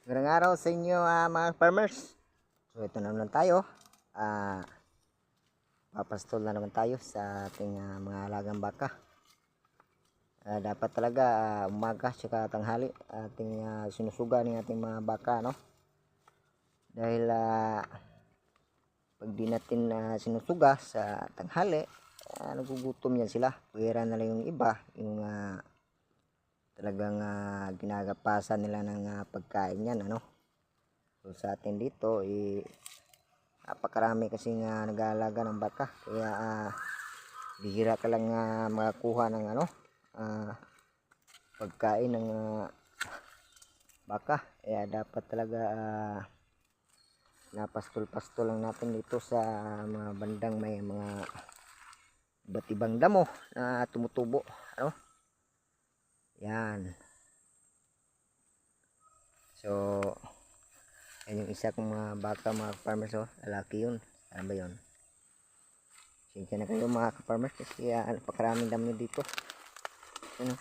Magandang araw sa inyo mga farmers. So ito na naman tayo. Papastol na naman tayo sa ating mga alagang baka. Dapat talaga umaga tsaka tanghali ating sinusuga ng ating mga baka, no? Dahil pag di natin sinusuga sa tanghali, nagugutom yan sila. Pwera na lang yung iba, yung talagang ginagapasan nila ng pagkain yan, ano. So sa atin dito napakarami kasi nag-aalaga ng baka, kaya bihira ka lang makakuha ng pagkain ng baka. Kaya dapat talaga napastol-pastol lang natin dito sa mga bandang may mga iba't ibang damo na tumutubo, ano. Yan. So yan yung isa kong mga baka, mga farmers, lalaki yun. Ano ba yun? Sinsya na kayo mga farmers kasi napakaraming damo dito. Ano?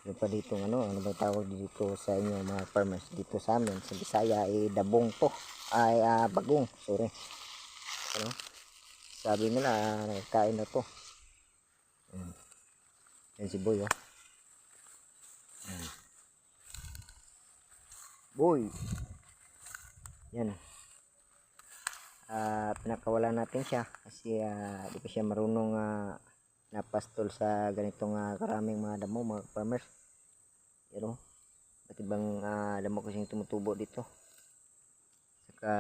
Ano pa dito ano ba tawag dito sa inyo mga farmers? Dito sa amin sa Bisaya dabong to. Bagong, sorry. Ano? Sabi nila nagkain na to. Yan si Boy, oh. Boy. Yan. Pinakawalan natin siya kasi di pa siya marunong napastol sa ganitong karaming mga damo, mga farmers. Pero at ibang damo kasing tumutubo dito. Saka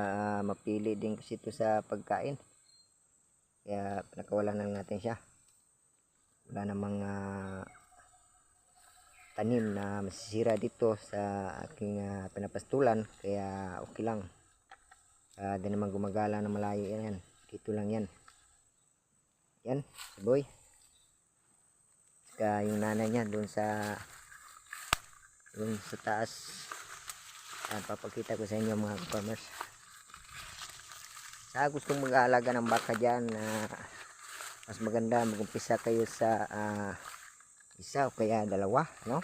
mapili din kasi ito sa pagkain. Kaya pinakawalan lang natin siya. Wala namang tanim na masisira dito sa aking pinapastulan, kaya okay lang. Di naman gumagala na malayo yan. Dito lang yan. Yan, si Boy. Saka yung nanay niya doon sa taas. Papakita ko sa inyo mga farmers. Sa gustong mag-aalaga ng baka dyan, mas maganda mag-umpisa kayo sa isa o kaya dalawa, no?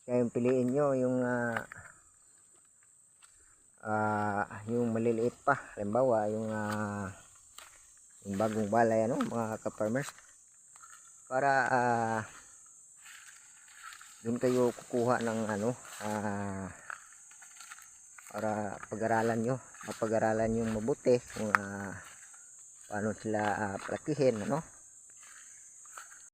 Kaya yung piliin nyo yung maliliit pa. Halimbawa yung bagong balay, ano, mga ka-farmers, para doon kayo kukuha ng para mapag-aralan nyo mabuti kung paano sila palakihin, ano.